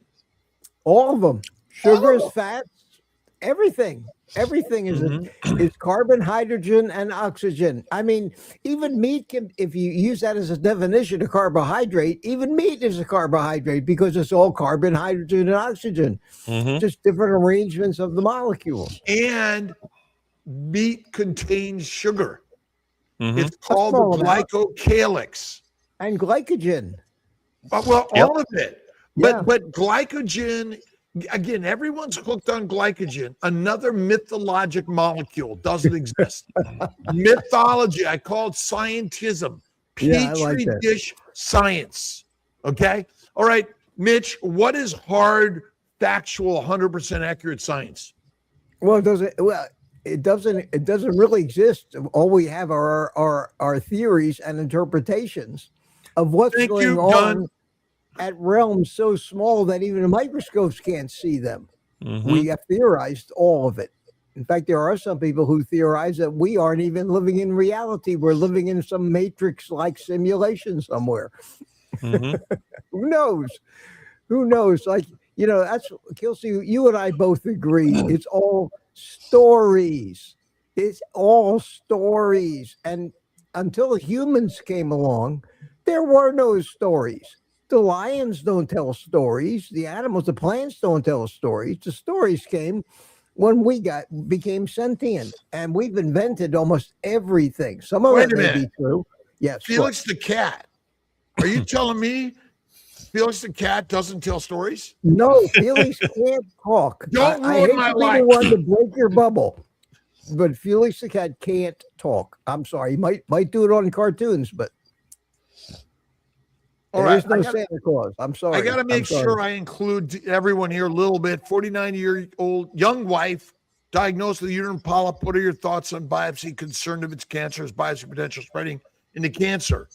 All of them. Sugars, fats, Everything is Mhm. is carbon, hydrogen, and oxygen. I mean, even meat can, if you use that as a definition of carbohydrate, even meat is a carbohydrate because it's all carbon, hydrogen, and oxygen, Mhm. just different arrangements of the molecules. And meat contains sugar. Mhm. It's A called the small amount. glycocalyx. And glycogen. Well, Yep. all of it. Yeah. But glycogen, again, everyone's hooked on glycogen. Another mythologic molecule doesn't exist. Mythology. I call it scientism. Yeah, I like Petri that. dish science. Okay. All right, Mitch, what is hard, factual, 100% accurate science? Well, it doesn't really exist. All we have are our theories and interpretations of what's Thank going you, on done. at realms so small that even the microscopes can't see them. Mhm. We have theorized all of it. In fact, there are some people who theorize that we aren't even living in reality. We're living in some matrix-like simulation somewhere. Mhm. Who knows? Who knows? Like, that's Kiltz, you and I both agree. It's all stories. It's all stories. And until humans came along, there were no stories. The lions don't tell stories. The animals, the plants don't tell stories. The stories came when we became sentient, and we've invented almost everything. Some of Wait it a may minute. be true. Yes. Felix the cat. Are you telling me Felix the cat doesn't tell stories? No, Felix can't talk. Don't I ruin hate my to be life. the one to break your bubble, but Felix the cat can't talk. I'm sorry. He might do it on cartoons, but All there right. is no Santa Claus. I'm sorry. I got to I'm make sorry. sure I include everyone here a little bit. 49-year-old young wife diagnosed with uterine polyp. What are your thoughts on biopsy? Concerned of its cancerous biopsy potential spreading into cancer?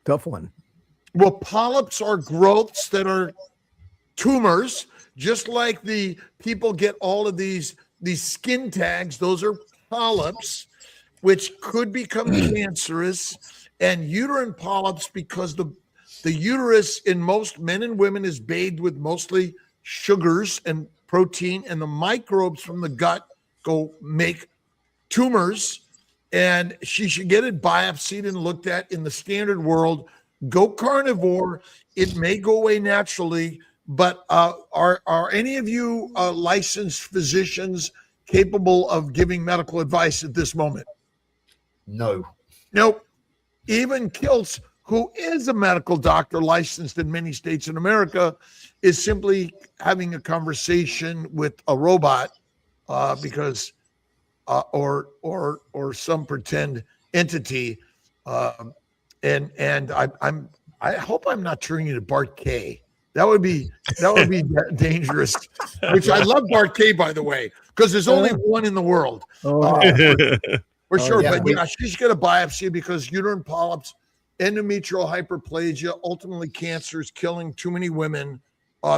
Tough one. Well, polyps are growths that are tumors, just like the people get all of these skin tags. Those are polyps, which could become cancerous. And uterine polyps, because the uterus in most men and women is bathed with mostly sugars and protein, and the microbes from the gut go make tumors. And she should get it biopsied and looked at in the standard world. Go carnivore. It may go away naturally, but are any of you licensed physicians capable of giving medical advice at this moment? No. Nope. Even Kiltz, who is a medical doctor licensed in many states in America, is simply having a conversation with a robot because or some pretend entity. And I hope I'm not turning into Bart K. That would be dangerous. Which I love Bart K, by the way, because there's only one in the world. Oh, yeah. For sure. yeah. But yeah, she's got a biopsy because uterine polyps, endometrial hyperplasia, ultimately cancer is killing too many women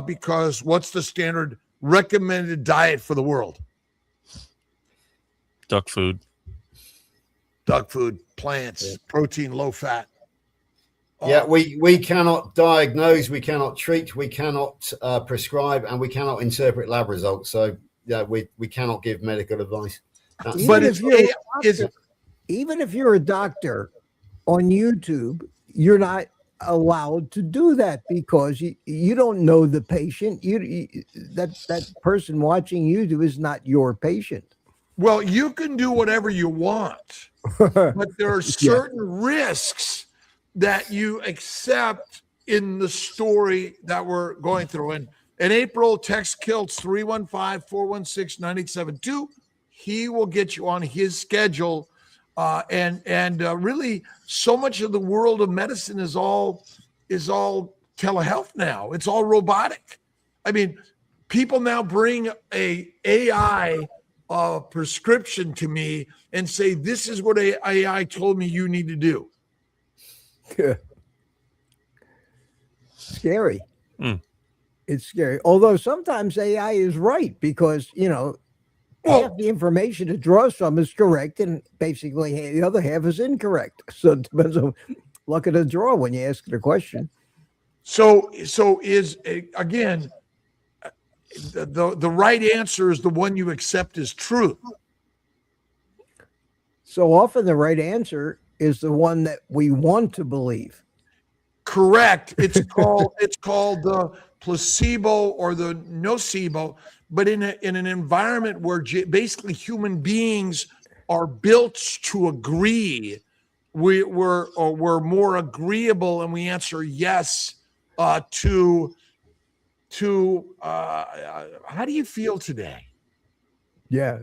because what's the standard recommended diet for the world? Duck food. Duck food, plants, protein, low fat. Yeah, we cannot diagnose, we cannot treat, we cannot prescribe, and we cannot interpret lab results. So yeah, we cannot give medical advice. But even if you're a doctor on YouTube, you're not allowed to do that because you don't know the patient. That person watching YouTube is not your patient. Well, you can do whatever you want, but there are certain risks that you accept in the story that we're going through. And in April, text Kiltz 315-416-9872. He will get you on his schedule. And really, so much of the world of medicine is all telehealth now. It's all robotic. I mean, people now bring a AI prescription to me and say, this is what AI told me you need to do. Scary. It's scary. Although sometimes AI is right because, half the information it draws from is correct and basically the other half is incorrect. So it depends on luck of the draw when you ask the question. So is again, the right answer is the one you accept as truth. So often the right answer is the one that we want to believe. Correct. It's called the placebo or the nocebo, but in an environment where basically human beings are built to agree, we're more agreeable, and we answer yes to how do you feel today? Yeah.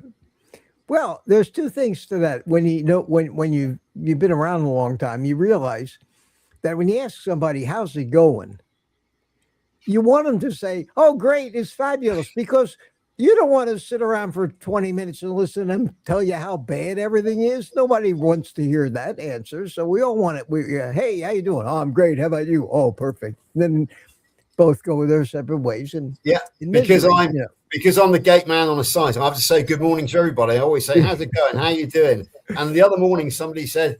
Well, there's two things to that. When you've been around a long time, you realize that when you ask somebody how's it going, you want them to say, "Oh, great, it's fabulous," because you don't want to sit around for 20 minutes and listen to them tell you how bad everything is. Nobody wants to hear that answer. So we all want it. Hey, how you doing? Oh, I'm great. How about you? Oh, perfect. Then both go their separate ways. And because I'm the gate man on the site. I have to say good morning to everybody. I always say, how's it going? How you doing? And the other morning, somebody said,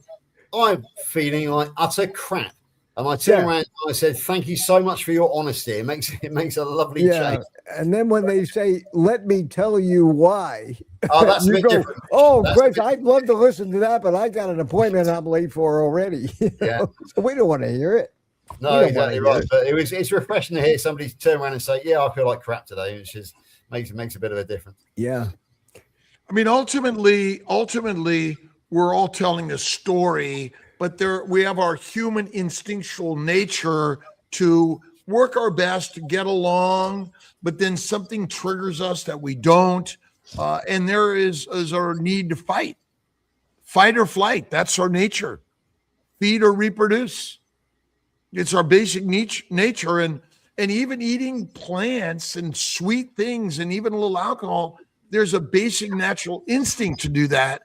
I'm feeling like utter crap. And I turned around and I said, thank you so much for your honesty. It makes a lovely change. And then when they say, let me tell you why. Oh, that's a bit different. Oh, great. I'd love to listen to that, but I got an appointment I'm late for already. So we don't want to hear it. No, exactly right. But it's refreshing to hear somebody turn around and say, yeah, I feel like crap today, which is makes a bit of a difference. Yeah. I mean, ultimately, we're all telling a story, but we have our human instinctual nature to work our best to get along, but then something triggers us that we don't. And there is our need to fight or flight. That's our nature. Feed or reproduce. It's our basic nature. And even eating plants and sweet things and even a little alcohol, there's a basic natural instinct to do that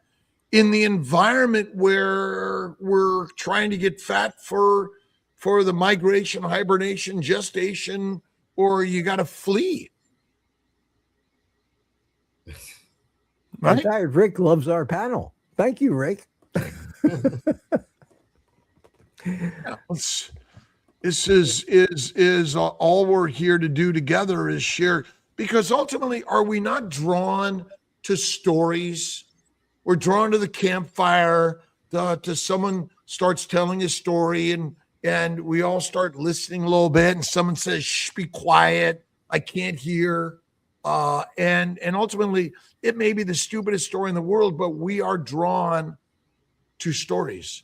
in the environment where we're trying to get fat for the migration, hibernation, gestation, or you got to flee. Right? I'm tired. Rick loves our panel. Thank you, Rick. This is all we're here to do together is share, because ultimately, are we not drawn to stories? We're drawn to the campfire, to someone starts telling a story, and we all start listening a little bit, and someone says, shh, be quiet, I can't hear. And ultimately, it may be the stupidest story in the world, but we are drawn to stories.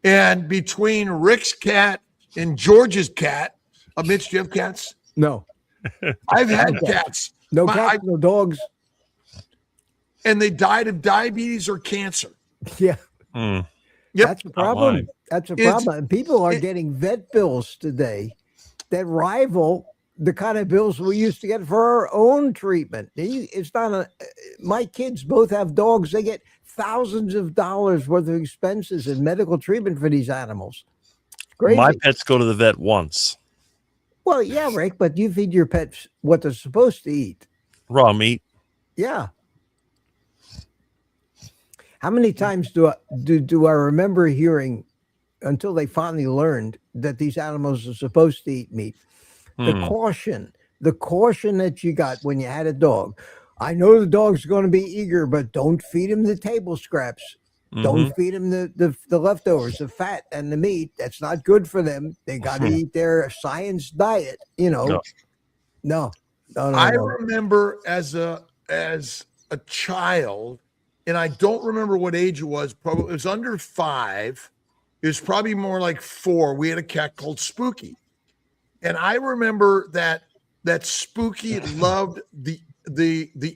And between Rick's cat and George's cat, Mitch, do you have cats? No. I've had cats. No cats, no dogs. And they died of diabetes or cancer. Yeah. Mm. Yep. That's a problem. That's a problem. And people are getting vet bills today that rival the kind of bills we used to get for our own treatment. It's not my kids both have dogs. They get thousands of dollars worth of expenses in medical treatment for these animals. Crazy. My pets go to the vet once. Well, yeah, Rick, but you feed your pets what they're supposed to eat. Raw meat. Yeah. How many times do I remember hearing, until they finally learned that these animals are supposed to eat meat, the caution that you got when you had a dog. I know the dog's going to be eager, but don't feed him the table scraps. Mm-hmm. Don't feed them the leftovers, the fat and the meat. That's not good for them. They got to eat their science diet. No. I remember as a child, and I don't remember what age it was. Probably it was under 5. It was probably more like 4. We had a cat called Spooky, and I remember that Spooky loved the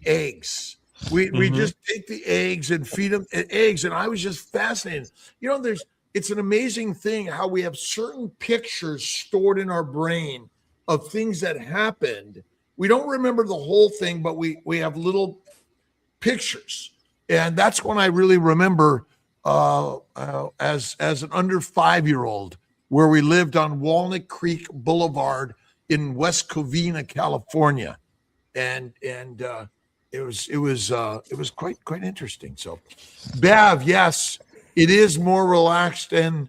eggs. We just take the eggs and feed them eggs, and I was just fascinated. It's an amazing thing how we have certain pictures stored in our brain of things that happened. We don't remember the whole thing, but we have little pictures, and that's when I really remember as an under 5-year-old, where we lived on Walnut Creek Boulevard in West Covina, California, and it was quite interesting. So, Bev, yes, it is more relaxed, and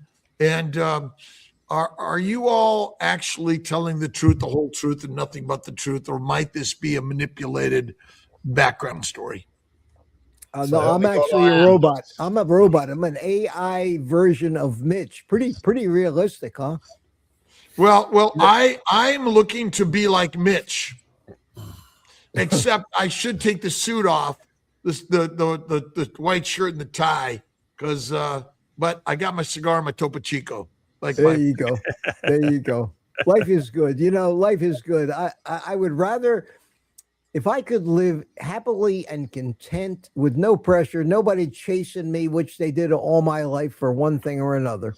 Are you all actually telling the truth, the whole truth, and nothing but the truth, or might this be a manipulated background story? No, I'm actually a robot. I'm a robot. I'm an AI version of Mitch. Pretty realistic, huh? Well, I'm looking to be like Mitch, except I should take the suit off, the white shirt and the tie, because but I got my cigar and my Topo Chico. You go. There you go. Life is good. Life is good. I would rather, if I could live happily and content with no pressure, nobody chasing me, which they did all my life for one thing or another,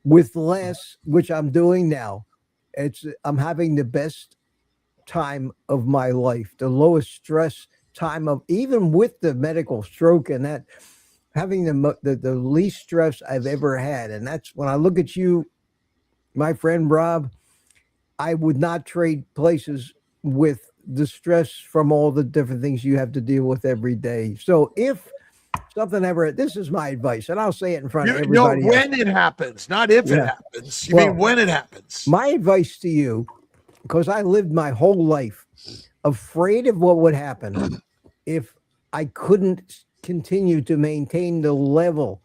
with less, which I'm doing now. I'm having the best time of my life, the lowest stress time of, even with the medical stroke and that, having the least stress I've ever had. And that's when I look at you, my friend Rob, I would not trade places with the stress from all the different things you have to deal with every day. So if something ever, this is my advice, and I'll say it in front of everybody. No, when it happens, not if it happens. You mean when it happens. My advice to you, because I lived my whole life afraid of what would happen if I couldn't continue to maintain the level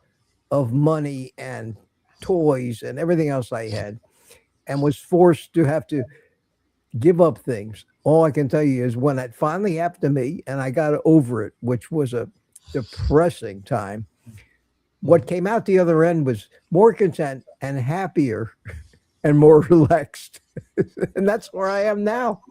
of money and toys and everything else I had, and was forced to have to give up things. All I can tell you is when it finally happened to me and I got over it, which was a depressing time, what came out the other end was more content and happier and more relaxed. And that's where I am now.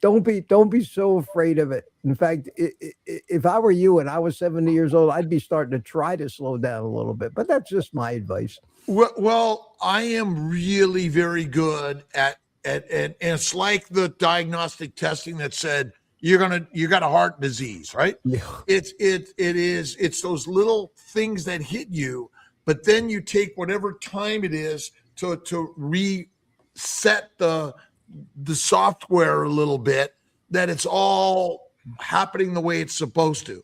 Don't be so afraid of it. In fact, if I were you and I was 70 years old, I'd be starting to try to slow down a little bit. But that's just my advice. Well, I am really very good at and it's like the diagnostic testing that said you got a heart disease, right? Yeah. It's those little things that hit you, but then you take whatever time it is to reset the software a little bit, that it's all happening the way it's supposed to.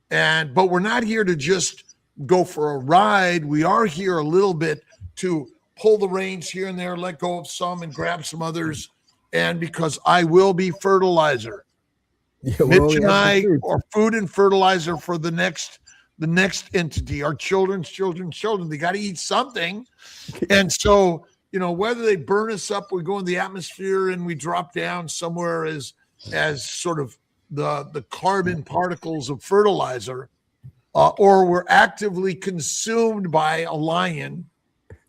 But we're not here to just go for a ride. We are here a little bit to pull the reins here and there, let go of some and grab some others. And because I will be fertilizer. Yeah, Mitch and I are food and fertilizer for the next entity, our children's children. They got to eat something. And so, whether they burn us up, we go in the atmosphere and we drop down somewhere as sort of the carbon particles of fertilizer, or we're actively consumed by a lion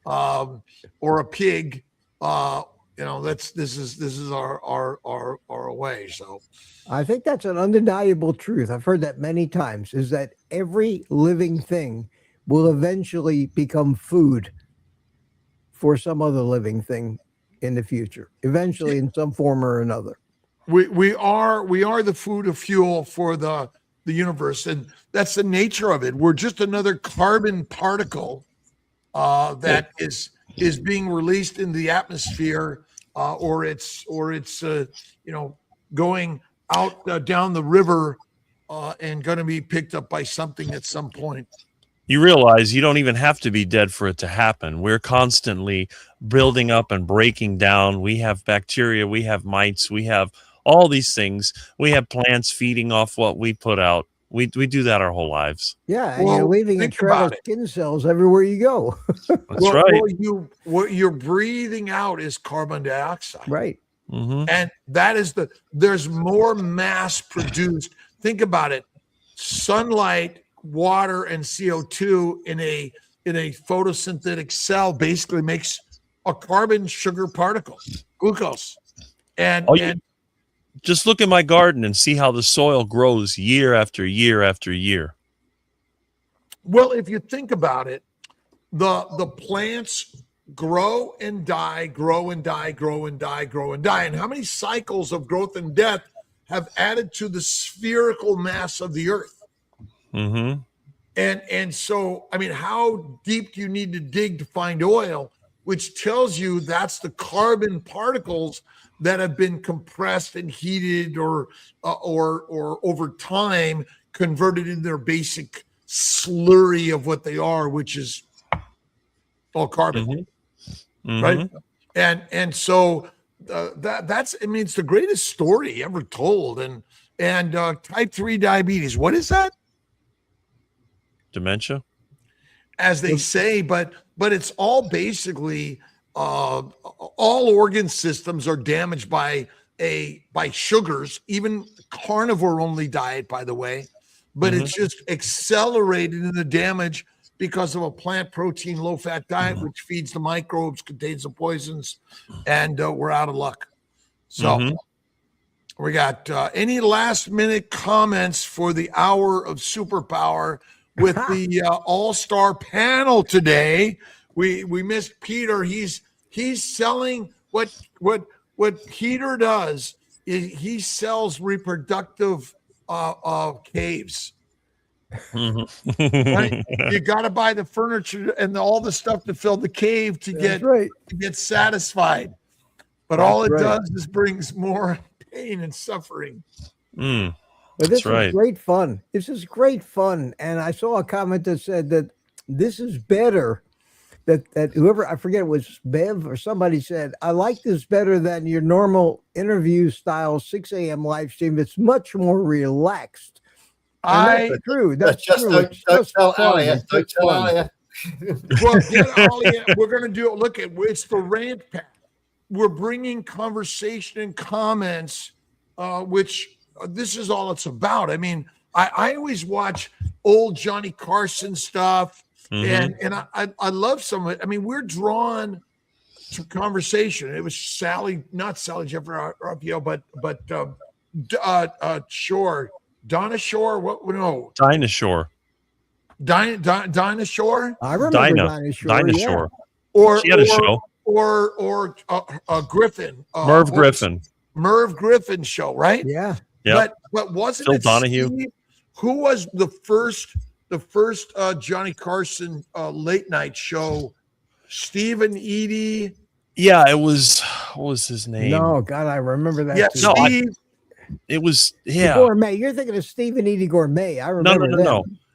or a pig. This is our way. So I think that's an undeniable truth. I've heard that many times, is that every living thing will eventually become food for some other living thing in the future, eventually in some form or another. We are the food of fuel for the universe, and that's the nature of it. We're just another carbon particle that is being released in the atmosphere, or it's going out down the river and going to be picked up by something at some point. You realize you don't even have to be dead for it to happen. We're constantly building up and breaking down. We have bacteria, we have mites, we have all these things. We have plants feeding off what we put out. We do that our whole lives. Yeah, and you're leaving a trail of skin cells everywhere you go. That's right. What you're breathing out is carbon dioxide. Right. Mm-hmm. And that is there's more mass produced. Think about it. Sunlight, water, and CO2 in a photosynthetic cell basically makes a carbon sugar particle, glucose. And just look at my garden and see how the soil grows year after year after year. Well, if you think about it, the plants grow and die, grow and die, grow and die, grow and die. And how many cycles of growth and death have added to the spherical mass of the earth? Mm-hmm. And so, I mean, how deep do you need to dig to find oil, which tells you that's the carbon particles that have been compressed and heated or over time converted into their basic slurry of what they are, which is all carbon. Mm-hmm. right? And so that's, I mean, it's the greatest story ever told. And type 3 diabetes, what is that? Dementia. As they say, but it's all basically all organ systems are damaged by sugars, even carnivore only diet, by the way, but it's just accelerated in the damage because of a plant protein low fat diet, which feeds the microbes, contains the poisons, and we're out of luck. So we got any last minute comments for the hour of superpower with the all-star panel today. We missed Peter. He's selling what Peter does is he sells reproductive caves. Right? You got to buy the furniture and all the stuff to fill the cave to get satisfied. But all it does is brings more pain and suffering. But this is great fun. This is great fun. And I saw a comment that said that this is better. That whoever, I forget it was Bev or somebody said, I like this better than your normal interview style 6 a.m. live stream. It's much more relaxed. That's true. That's true. Don't tell Alia. Don't tell Alia. Well, get Alia. We're going to do it. Look, it's the rant pack. We're bringing conversation and comments, which this is all it's about. I mean, I always watch old Johnny Carson stuff. And I love some of it. I mean, we're drawn to conversation. It was not Sally Jeffrey Rapio, but Shore, Donna Shore. What? No, Dinah Shore. Dinah Shore. I remember Dinah Shore. Dinah Shore. Or she had a show. Or Griffin. Merv Griffin. Merv Griffin show, right? Yeah. Yeah. But wasn't Phil it Donahue? Steve, who was the first Johnny Carson late night show? Stephen Edie. Yeah, it was. What was his name? No, God, I remember that. Yeah, too. Steve. It was The Gourmet. You're thinking of Stephen Edie Gourmet. I remember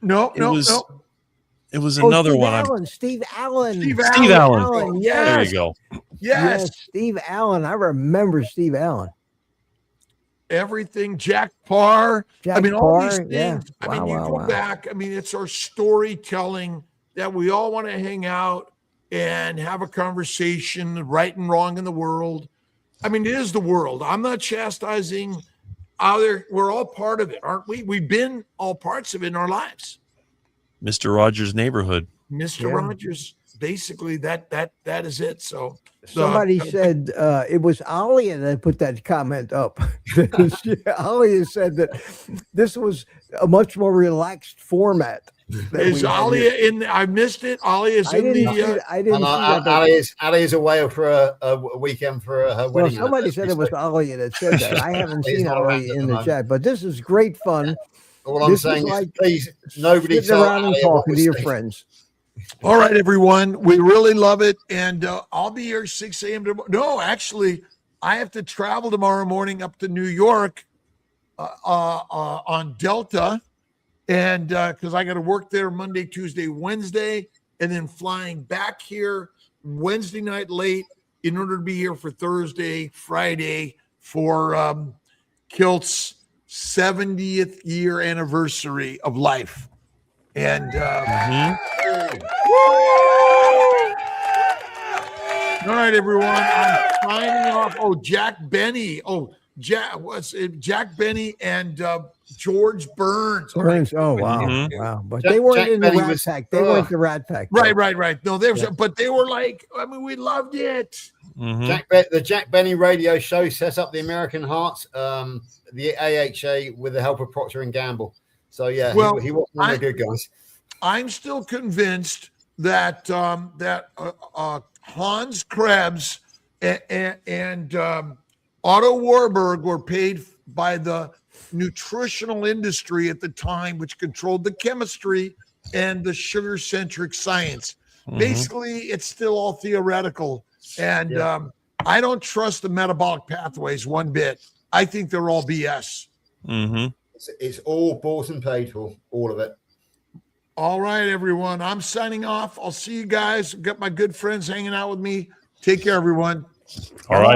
No. It was another one. Steve Allen. Steve Allen. Yes. There you go. Yes. Steve Allen. I remember Steve Allen. Everything. Jack Parr. All these things. Yeah. I mean, you go back. I mean, it's our storytelling that we all want to hang out and have a conversation, right and wrong in the world. I mean, it is the world. I'm not chastising either. We're all part of it, aren't we? We've been all parts of it in our lives. Mr. Rogers' Neighborhood. Mr. Rogers, basically that is it. So somebody said it was Alia that put that comment up. Alia said that this was a much more relaxed format. Is Alia in? I missed it. Alia is in the. I didn't see that. Alia's away for a weekend for her wedding. Well, somebody said it was Alia that said that. I haven't seen Alia in the chat, but this is great fun. All I'm saying is, please, nobody tell around and talking to your friends. All right, everyone. We really love it. And I'll be here 6 a.m. tomorrow. No, actually, I have to travel tomorrow morning up to New York on Delta. And because I got to work there Monday, Tuesday, Wednesday, and then flying back here Wednesday night late in order to be here for Thursday, Friday for Kiltz 70th year anniversary of life. And all right, everyone, I'm signing off. Oh, Jack Benny. Jack Benny and George Burns. Burns. Oh, wow. Wow. But they weren't in the Rat Pack. They weren't the Rat Pack. Right. No, but they were like, I mean, we loved it. The Jack Benny radio show set up the American Hearts, the AHA, with the help of Procter & Gamble. So, yeah, well, he wasn't one of the good guys. I'm still convinced that Hans Krebs and Otto Warburg were paid by the nutritional industry at the time, which controlled the chemistry and the sugar-centric science. Basically, it's still all theoretical. And I don't trust the metabolic pathways one bit. I think they're all BS. It's all bought and paid for, all of it. All right, everyone. I'm signing off. I'll see you guys. Got my good friends hanging out with me. Take care, everyone. All right.